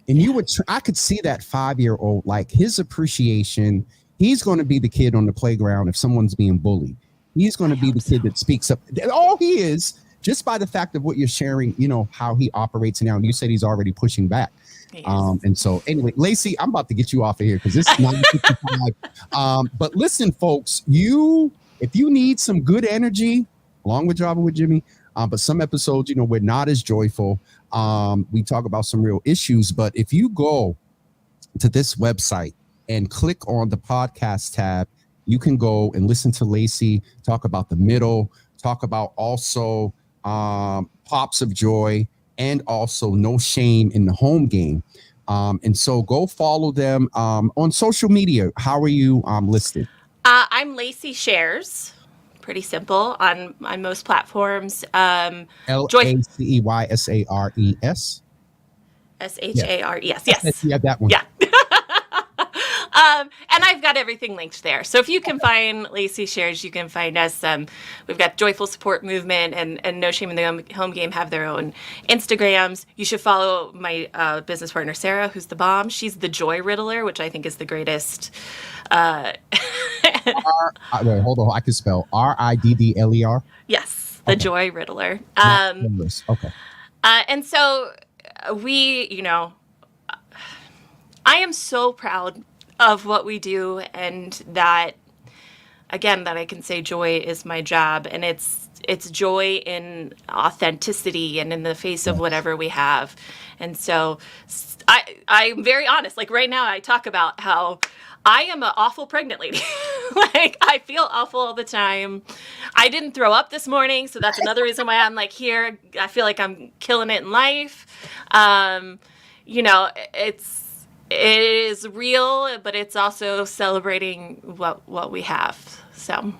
And I could see that 5-year-old, like his appreciation. He's going to be the kid on the playground if someone's being bullied. He's going to be the kid that speaks up. All he is, just by the fact of what you're sharing, how he operates now. And you said he's already pushing back. Yes. And so anyway, Lacey, I'm about to get you off of here because it's 9:55. But listen, folks, if you need some good energy, along with Java with Jimmy, but some episodes, we're not as joyful. We talk about some real issues. But if you go to this website and click on the podcast tab, you can go and listen to Lacey talk about the middle, talk about also Pops of Joy, and also No Shame in the Home Game. And so go follow them on social media. How are you listed? I'm Lacey Shares. Pretty simple on most platforms. LaCeySares. SHARES. Yes. Yeah, that one. Yeah. And I've got everything linked there. So if you can find Lacey Shares, you can find us. We've got Joyful Support Movement and No Shame in the Home Game have their own Instagrams. You should follow my business partner, Sara, who's the bomb. She's the Joy Riddler, which I think is the greatest. Wait, hold on. I can spell RIDDLER. Yes, the Joy Riddler. Okay. And so I am so proud of what we do, and that I can say joy is my job, and it's joy in authenticity and in the face of whatever we have. And so I'm very honest. Like right now I talk about how I am an awful pregnant lady. Like I feel awful all the time. I didn't throw up this morning, so that's another reason why I'm like here. I feel like I'm killing it in life. It is real, but it's also celebrating what we have. So,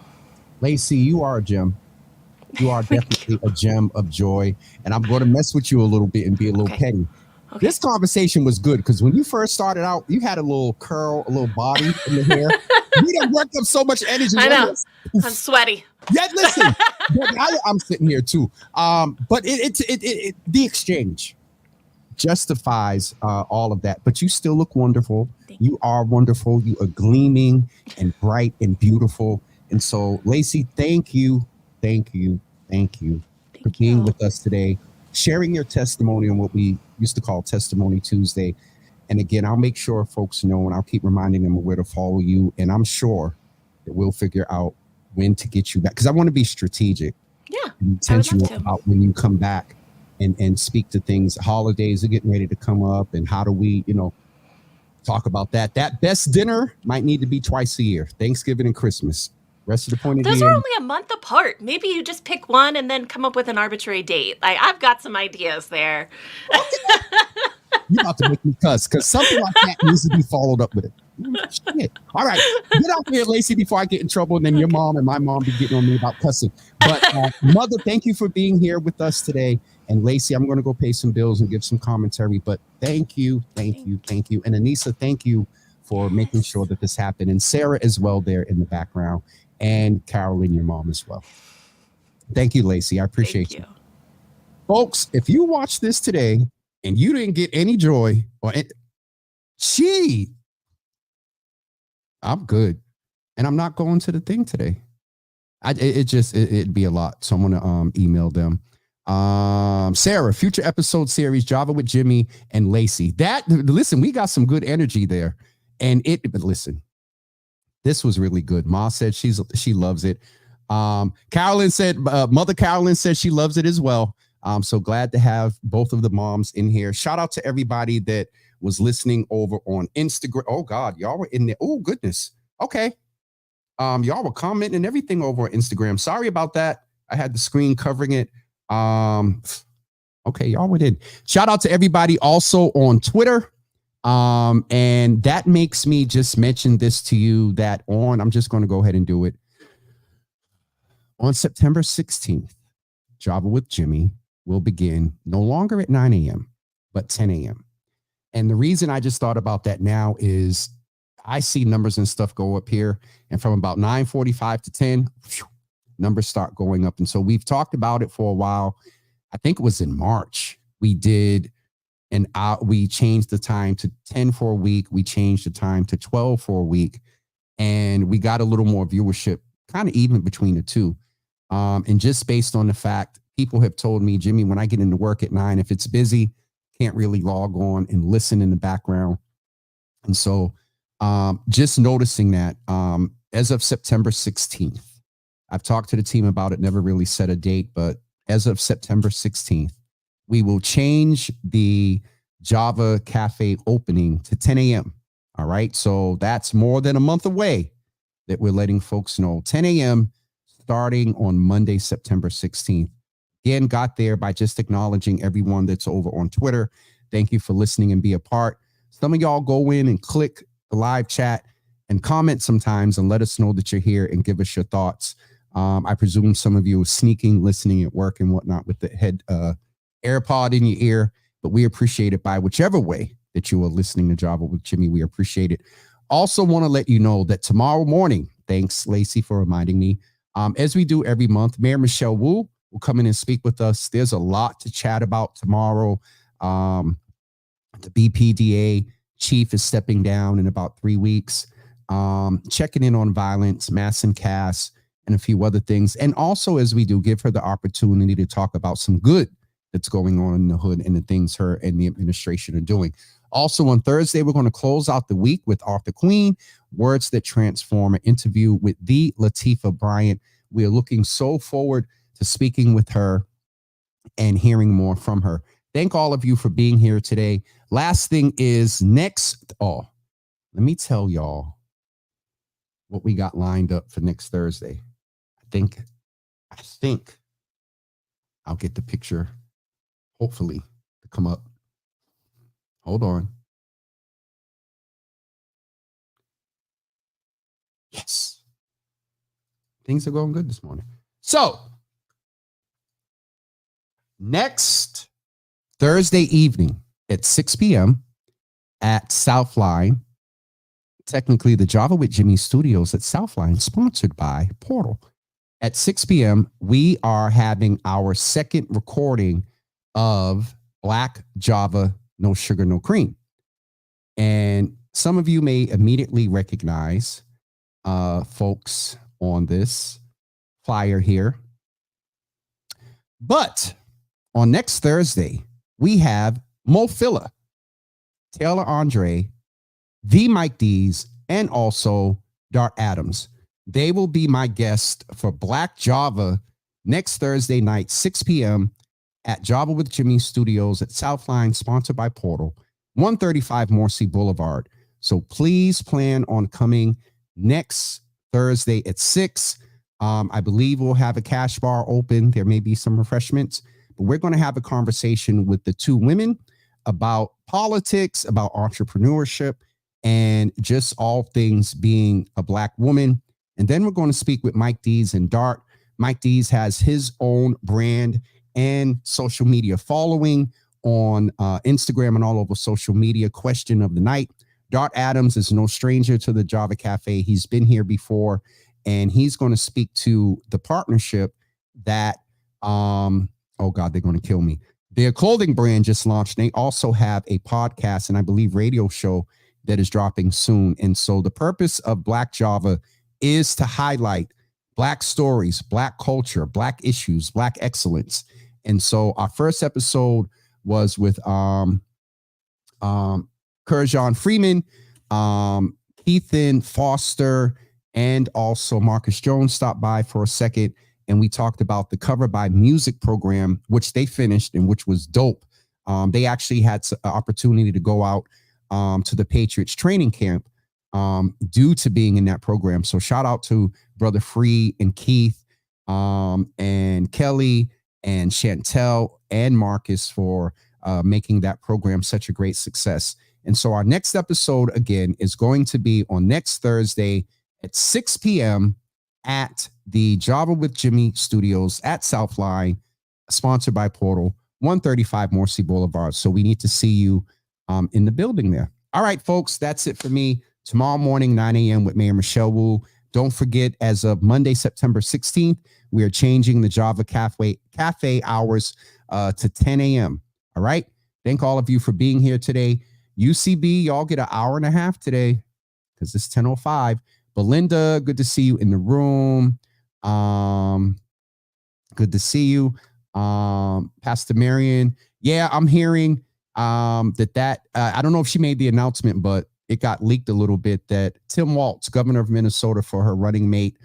Lacey, you are a gem. You are definitely a gem of joy. And I'm going to mess with you a little bit and be a little petty. Okay. This conversation was good because when you first started out, you had a little curl, a little body in the hair. You done worked up so much energy. I know. I'm sweaty. Yeah, listen. I'm sitting here too. But the exchange justifies all of that, but you still look wonderful. You are wonderful. You are gleaming and bright and beautiful. And so, Lacey, thank you for being with us today, sharing your testimony on what we used to call Testimony Tuesday. And again, I'll make sure folks know, and I'll keep reminding them where to follow you. And I'm sure that we'll figure out when to get you back, because I want to be strategic, and intentional about when you come back. And speak to things. Holidays are getting ready to come up, and how do we, talk about that? That best dinner might need to be twice a year, Thanksgiving and Christmas. Rest of the point of the year. Those are only a month apart. Maybe you just pick one and then come up with an arbitrary date. Like I've got some ideas there. You're about to make me cuss because something like that needs to be followed up with it. Shit. All right, get out here, Lacey, before I get in trouble, and then your mom and my mom be getting on me about cussing. But Mother, thank you for being here with us today. And Lacey, I'm going to go pay some bills and give some commentary, but thank you. And Anissa, thank you for making sure that this happened. And Sara as well there in the background, and Carolyn, your mom as well. Thank you, Lacey. I appreciate you. Folks, if you watch this today and you didn't get any joy I'm good. And I'm not going to the thing today. It'd be a lot. So I'm going to email them. Sara, future episode series, Java with Jimmy and Lacey. Listen, we got some good energy there. But listen, this was really good. Ma said she loves it. Carolyn said, Mother Carolyn said she loves it as well. I'm so glad to have both of the moms in here. Shout out to everybody that was listening over on Instagram. Oh God, y'all were in there. Oh goodness. Okay. Y'all were commenting and everything over on Instagram. Sorry about that. I had the screen covering it. Okay, y'all went in. Shout out to everybody also on Twitter. And that makes me just mention this to you that I'm just going to go ahead and do it. On September 16th, Java with Jimmy will begin no longer at 9 a.m., but 10 a.m. And the reason I just thought about that now is I see numbers and stuff go up here, and from about 9:45 to 10, numbers start going up. And so we've talked about it for a while. I think it was in March. We changed the time to 10 for a week. We changed the time to 12 for a week, and we got a little more viewership, kind of even between the two. And just based on the fact, people have told me, Jimmy, when I get into work at 9, if it's busy, can't really log on and listen in the background. And so just noticing that as of September 16th, I've talked to the team about it, never really set a date, but as of September 16th, we will change the Java Cafe opening to 10 a.m. All right. So that's more than a month away that we're letting folks know. 10 a.m. starting on Monday, September 16th. Again, got there by just acknowledging everyone that's over on Twitter. Thank you for listening and be a part. Some of y'all go in and click the live chat and comment sometimes and let us know that you're here and give us your thoughts. I presume some of you are sneaking, listening at work and whatnot with the head AirPod in your ear, but we appreciate it by whichever way that you are listening to Java with Jimmy. We appreciate it. Also want to let you know that tomorrow morning, thanks Lacey for reminding me, as we do every month, Mayor Michelle Wu will come in and speak with us. There's a lot to chat about tomorrow. The BPDA chief is stepping down in about 3 weeks, checking in on violence, mass and CAS, and a few other things. And also, as we do, give her the opportunity to talk about some good that's going on in the hood and the things her and the administration are doing. Also on Thursday, we're going to close out the week with Arthur Queen, Words That Transform, an interview with the Latifah Bryant. We are looking so forward to speaking with her and hearing more from her. Thank all of you for being here today. Last thing is let me tell y'all what we got lined up for next Thursday. I think I'll get the picture, hopefully, to come up. Hold on. Yes. Things are going good this morning. So, next Thursday evening at 6 p.m. at Southline, technically the Java with Jimmy Studios at Southline, sponsored by Portal. At 6 p.m., we are having our second recording of Black Java, No Sugar, No Cream. And some of you may immediately recognize folks on this flyer here. But on next Thursday, we have Mo Filla, Taylor Andre, the Mike D's, and also Dart Adams. They will be my guest for Black Java next Thursday night, 6 p.m. at Java with Jimmy Studios at Southline, sponsored by Portal, 135 Morrissey Boulevard. So please plan on coming next Thursday at 6. I believe we'll have a cash bar open. There may be some refreshments, but we're going to have a conversation with the two women about politics, about entrepreneurship, and just all things being a Black woman. And then we're going to speak with Mike Dees and Dart. Mike Dees has his own brand and social media following on Instagram and all over social media. Question of the night. Dart Adams is no stranger to the Java Cafe. He's been here before, and he's going to speak to the partnership that, oh God, they're going to kill me. Their clothing brand just launched. They also have a podcast and I believe radio show that is dropping soon. And so the purpose of Black Java is to highlight Black stories, Black culture, Black issues, Black excellence. And so our first episode was with Kurjan Freeman, Ethan Foster, and also Marcus Jones stopped by for a second. And we talked about the Cover by Music program, which they finished and which was dope. They actually had an opportunity to go out to the Patriots training camp due to being in that program. So shout out to Brother Free and Keith and Kelly and Chantel and Marcus for making that program such a great success. And so our next episode, again, is going to be on next Thursday at 6 p.m. at the Java with Jimmy Studios at Southline, sponsored by Portal, 135 Morrissey Boulevard. So we need to see you in the building there. All right, folks, that's it for me. Tomorrow morning, 9 a.m. with Mayor Michelle Wu. Don't forget, as of Monday, September 16th, we are changing the Java Cafe hours to 10 a.m. All right. Thank all of you for being here today. UCB, y'all get an hour and a half today because it's 10:05. Belinda, good to see you in the room. Good to see you. Pastor Marion. Yeah, I'm hearing that I don't know if she made the announcement, but it got leaked a little bit that Tim Walz, governor of Minnesota, for her running mate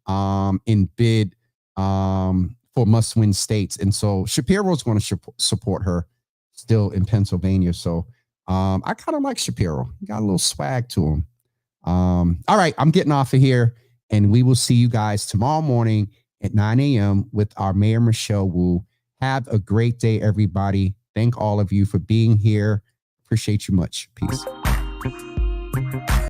in bid for must-win states. And so Shapiro's going to support her still in Pennsylvania. So I kind of like Shapiro. He got a little swag to him. All right, I'm getting off of here, and we will see you guys tomorrow morning at 9 a.m. with our Mayor Michelle Wu. Have a great day, everybody. Thank all of you for being here. Appreciate you much. Peace.